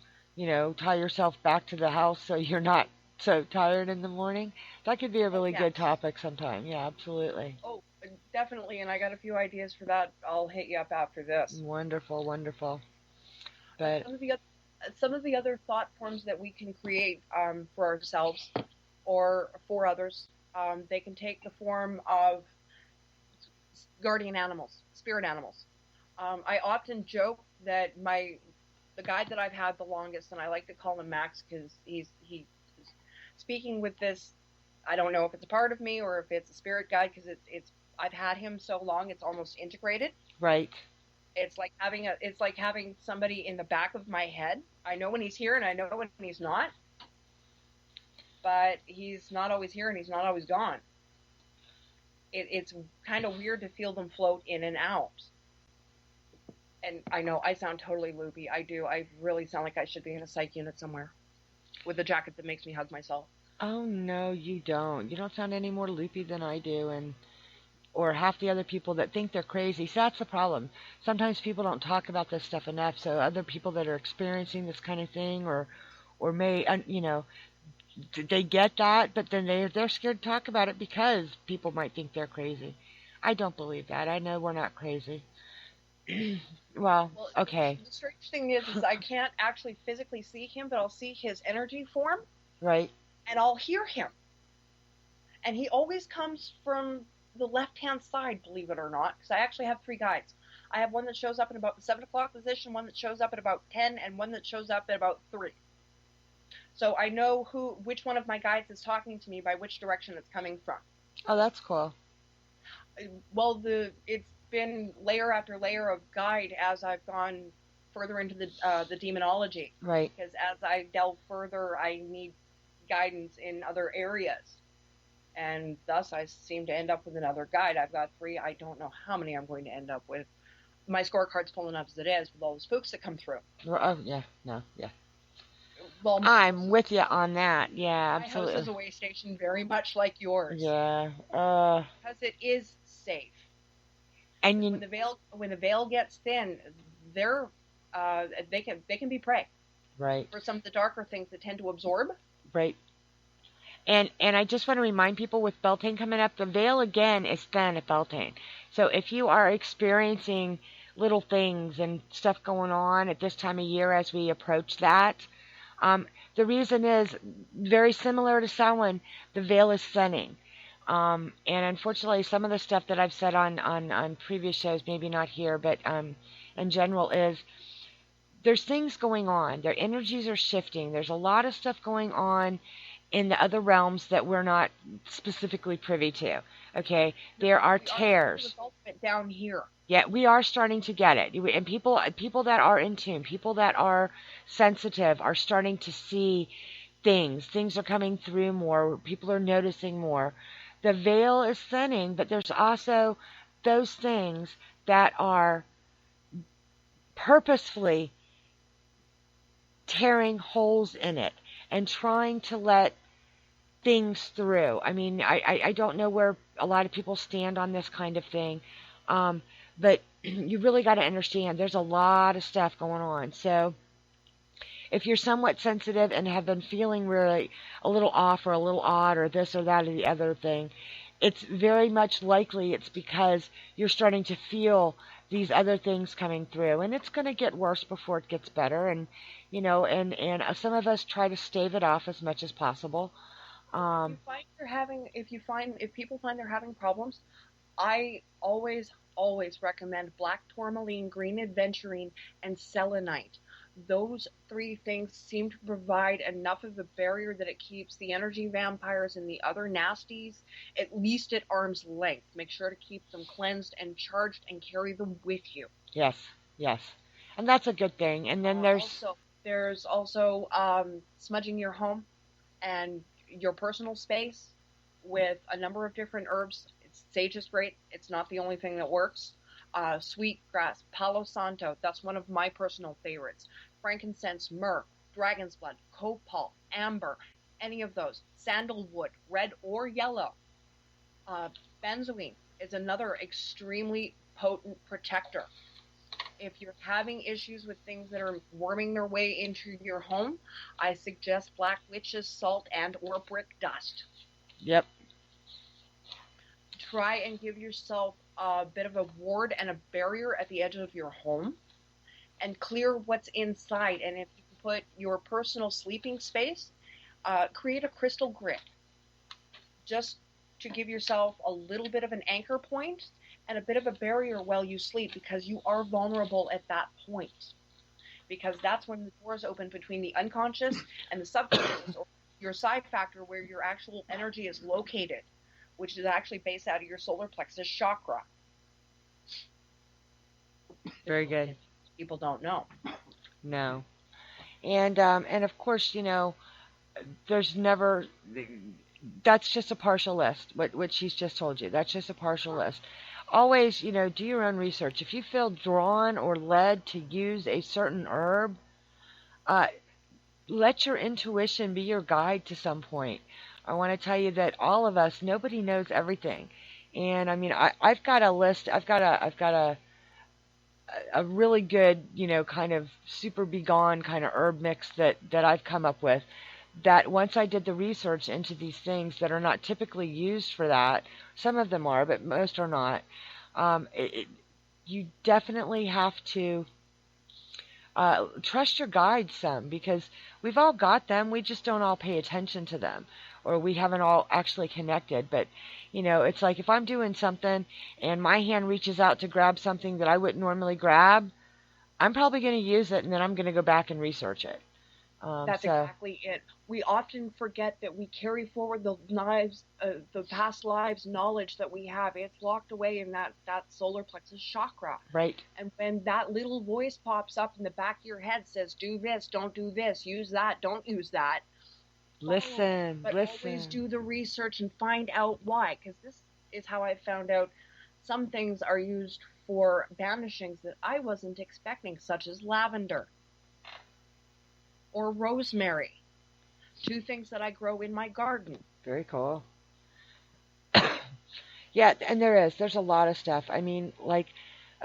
tie yourself back to the house so you're not so tired in the morning. That could be a really Yes. good topic sometime. Yeah, absolutely. Oh, definitely. And I got a few ideas for that. I'll hit you up after this. Wonderful, wonderful. But Some of the other thought forms that we can create for ourselves or for others, they can take the form of guardian animals, spirit animals. I often joke that the guide that I've had the longest, and I like to call him Max because he's speaking with this. I don't know if it's a part of me or if it's a spirit guide because it's I've had him so long it's almost integrated. right. It's like having somebody in the back of my head. I know when he's here and I know when he's not, but he's not always here and he's not always gone. It's kind of weird to feel them float in and out. And I know I sound totally loopy. I do. I really sound like I should be in a psych unit somewhere with a jacket that makes me hug myself. Oh no, you don't. You don't sound any more loopy than I do, and or half the other people that think they're crazy. So that's the problem. Sometimes people don't talk about this stuff enough. So other people that are experiencing this kind of thing, or may, they get that, but then they're scared to talk about it because people might think they're crazy. I don't believe that. I know we're not crazy. Well, Well, okay, the strange thing is I can't actually physically see him, but I'll see his energy form right. and I'll hear him. And he always comes from the left hand side, believe it or not, because I actually have three guides. I have one that shows up at about the 7 o'clock position, one that shows up at about 10, and one that shows up at about 3. So I know which one of my guides is talking to me by which direction it's coming from. Oh, that's cool. Well, it's been layer after layer of guide as I've gone further into the demonology. Right. Because as I delve further, I need guidance in other areas, and thus I seem to end up with another guide. I've got 3. I don't know how many I'm going to end up with. My scorecard's full enough as it is with all the spooks that come through. Oh, yeah, no, yeah. Well, I'm with you on that. Yeah, my house is absolutely. a way station, very much like yours, Yeah. because it is safe. And Because you, when the veil gets thin, they're they can be prey right, for some of the darker things that tend to absorb. right. And I just want to remind people with Beltane coming up, the veil again is thin at Beltane. So if you are experiencing little things and stuff going on at this time of year as we approach that, the reason is very similar to Samhain, the veil is thinning. And unfortunately, some of the stuff that I've said on previous shows, maybe not here, but in general, is there's things going on. Their energies are shifting. There's a lot of stuff going on in the other realms that we're not specifically privy to. Okay, there are We are getting the tears. result of it down here. Yeah, we are starting to get it, and people that are in tune, people that are sensitive, are starting to see things. Things are coming through more. People are noticing more. The veil is thinning, but there's also those things that are purposefully tearing holes in it and trying to let things through. I mean, I don't know where a lot of people stand on this kind of thing, but you really got to understand there's a lot of stuff going on. So if you're somewhat sensitive and have been feeling really a little off or a little odd or this or that or the other thing, it's very much likely it's because you're starting to feel these other things coming through, and it's going to get worse before it gets better. And and some of us try to stave it off as much as possible. Um, If people find they're having problems, I always recommend black tourmaline, green aventurine, and selenite. Those 3 things seem to provide enough of a barrier that it keeps the energy vampires and the other nasties at least at arm's length. Make sure to keep them cleansed and charged and carry them with you. yes, yes, and that's a good thing. And then there's There's also smudging your home and your personal space with a number of different herbs. Sage is great. It's not the only thing that works. Sweetgrass, Palo Santo, that's one of my personal favorites. Frankincense, myrrh, dragon's blood, copal, amber, any of those. Sandalwood, red or yellow. Uh, Benzoin is another extremely potent protector. If you're having issues with things that are worming their way into your home, I suggest black witch's salt and or brick dust. yep, Try and give yourself a bit of a ward and a barrier at the edge of your home and clear what's inside. And if you put your personal sleeping space, create a crystal grid just to give yourself a little bit of an anchor point and a bit of a barrier while you sleep, because you are vulnerable at that point. Because that's when the doors open between the unconscious and the subconscious, or your psi factor, where your actual energy is located, which is actually based out of your solar plexus chakra. very good. People don't know. No, and of course, there's never. That's just a partial list. What she's just told you. That's just a partial list. Always, do your own research. If you feel drawn or led to use a certain herb, uh, let your intuition be your guide to some point. I want to tell you that all of us, nobody knows everything. And I mean, I've got a list. I've got a really good, kind of super begone kind of herb mix that I've come up with. That once I did the research into these things that are not typically used for that, some of them are, but most are not. It you definitely have to trust your guides some, because we've all got them. We just don't all pay attention to them, or we haven't all actually connected. But, it's like if I'm doing something and my hand reaches out to grab something that I wouldn't normally grab, I'm probably going to use it, and then I'm going to go back and research it. That's So, exactly it. We often forget that we carry forward the past lives knowledge that we have. It's locked away in that solar plexus chakra. right. And when that little voice pops up in the back of your head, says, "Do this, don't do this, use that, don't use that," follow it. Listen, But always listen. do the research and find out why. Because this is how I found out some things are used for banishings that I wasn't expecting, such as lavender or rosemary, two things that I grow in my garden. Very cool. Yeah, and there's a lot of stuff. I mean, like,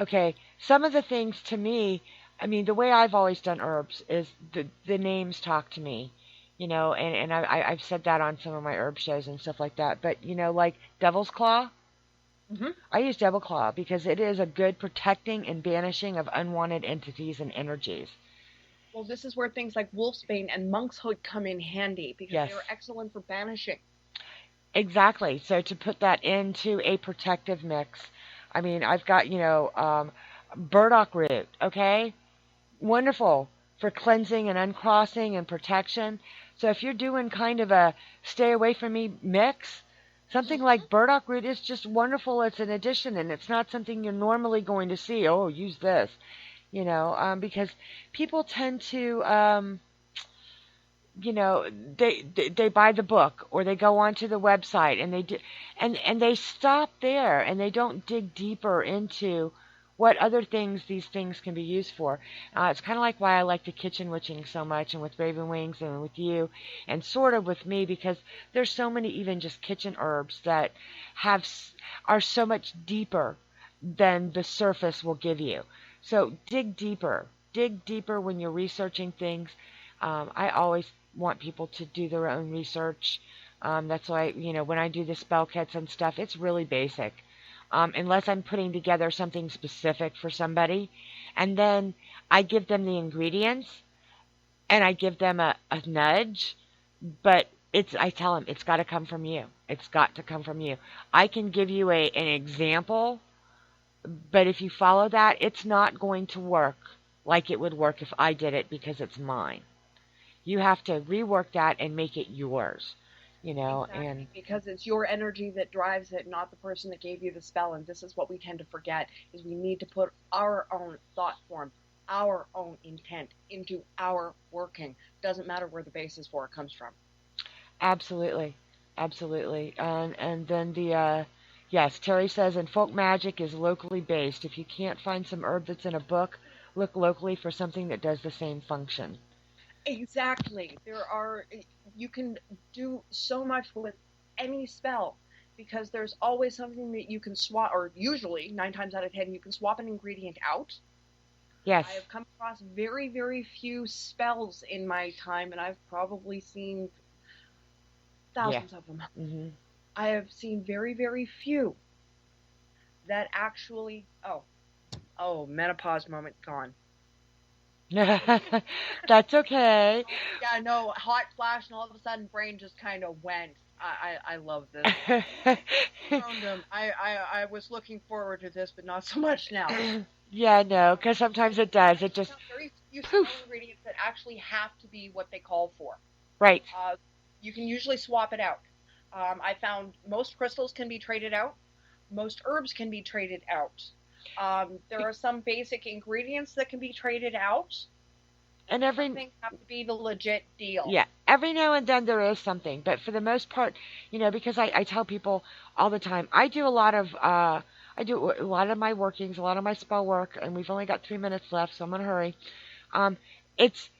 okay, some of the things to me, I mean, the way I've always done herbs is the names talk to me, and I've said that on some of my herb shows and stuff like that. But like Devil's Claw, Hmm. I use Devil Claw because it is a good protecting and banishing of unwanted entities and energies. Well, this is where things like wolfsbane and monk's hood come in handy because Yes, they are excellent for banishing. exactly. So to put that into a protective mix, I mean, I've got burdock root. Okay, wonderful for cleansing and uncrossing and protection. So if you're doing kind of a stay away from me mix, something like burdock root is just wonderful. It's an addition, and it's not something you're normally going to see. Oh, use this, because people tend to, you know, they buy the book or they go onto the website and they do, and they stop there and they don't dig deeper into what other things these things can be used for. It's kind of like why I like the kitchen witching so much, and with Raven Wings and with you, and sort of with me, because there's so many even just kitchen herbs that have are so much deeper than the surface will give you. So dig deeper. Dig deeper when you're researching things. I always want people to do their own research. That's why, when I do the spell kits and stuff, it's really basic. Unless I'm putting together something specific for somebody. And then I give them the ingredients and I give them a nudge, but I tell them it's got to come from you. It's got to come from you. I can give you an example, but if you follow that, it's not going to work like it would work if I did it because it's mine. You have to rework that and make it yours, and Exactly, because it's your energy that drives it, not the person that gave you the spell. And this is what we tend to forget: is we need to put our own thought form, our own intent into our working. Doesn't matter where the basis for it comes from. absolutely, absolutely. And then yes, Terry says, and folk magic is locally based. If you can't find some herb that's in a book, look locally for something that does the same function. Exactly. You can do so much with any spell because there's always something that you can swap, or usually 9 times out of 10, you can swap an ingredient out. Yes. I have come across very, very few spells in my time, and I've probably seen Yeah. thousands of them. Hmm. I have seen very, very few that actually. Oh, menopause moment gone. That's okay. Yeah, no, hot flash, and all of a sudden, brain just kind of went. I love this. I was looking forward to this, but not so much now. Yeah, no, because sometimes it does. It just Very few poof. ingredients that actually have to be what they call for. Right. You can usually swap it out. I found most crystals can be traded out. Most herbs can be traded out. There are some basic ingredients that can be traded out. And Some things have to be the legit deal. yeah, every now and then there is something, but for the most part, because I tell people all the time, I do a lot of my workings, a lot of my spell work, and we've only got 3 minutes left, so I'm gonna hurry. Um, it's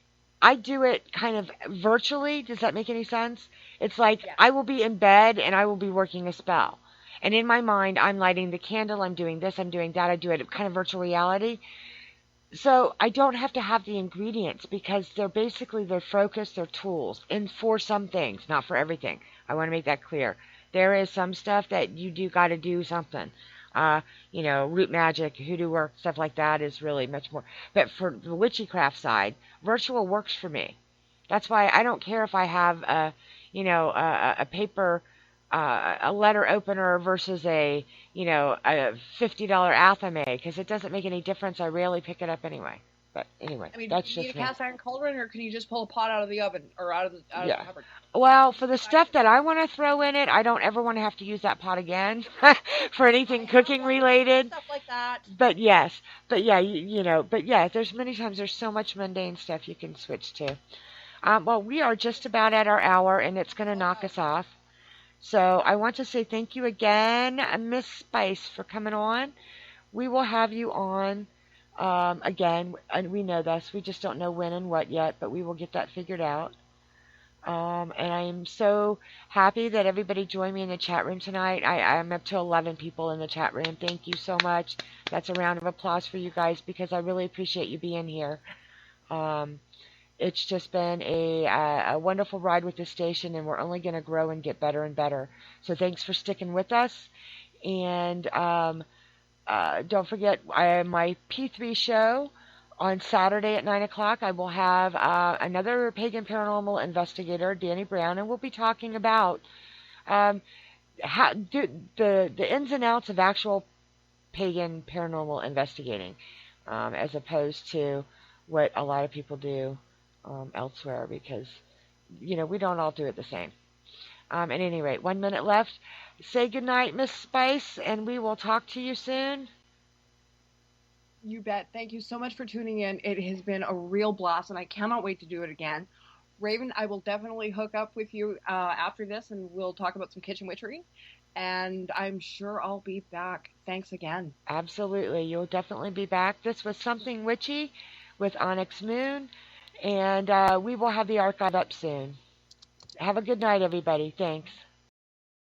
I do it kind of virtually. Does that make any sense? It's like Yeah. I will be in bed and I will be working a spell. And in my mind, I'm lighting the candle, I'm doing this, I'm doing that, I do it kind of virtual reality. So I don't have to have the ingredients because they're focus, they're tools, and for some things, not for everything. I want to make that clear. There is some stuff that you do got to do something. root magic, hoodoo work, stuff like that is really much more. But for the witchcraft side, virtual works for me. That's why I don't care if I have a paper, a letter opener versus a $50 athame, because it doesn't make any difference. I rarely pick it up anyway. But anyway, I mean, that's do you need just a me. cast iron cauldron, or can you just pull a pot out of the oven or out of the Yeah. cupboard? Well, for the stuff that I want to throw in it, I don't ever want to have to use that pot again for anything cooking related. Stuff like that. But yes, but yeah, but yeah, there's many times there's so much mundane stuff you can switch to. Well, we are just about at our hour, and it's going to knock us off. So I want to say thank you again, Miss Spice, for coming on. We will have you on again, and we know this. We just don't know when and what yet, but we will get that figured out. And I am so happy that everybody joined me in the chat room tonight. I'm up to 11 people in the chat room. Thank you so much. That's a round of applause for you guys because I really appreciate you being here. It's just been a wonderful ride with this station, and we're only going to grow and get better and better. So thanks for sticking with us. And don't forget my P3 show on Saturday at 9 o'clock. I will have another pagan paranormal investigator, Danny Brown, and we'll be talking about the ins and outs of actual pagan paranormal investigating, as opposed to what a lot of people do elsewhere, because we don't all do it the same. At any rate, 1 minute left. Say goodnight, Miss Spice, and we will talk to you soon. You bet. Thank you so much for tuning in. It has been a real blast, and I cannot wait to do it again. Raven, I will definitely hook up with you after this, and we'll talk about some kitchen witchery. And I'm sure I'll be back. Thanks again. Absolutely. You'll definitely be back. This was Something Witchy with Onyx Moon, and we will have the archive up soon. Have a good night, everybody. Thanks.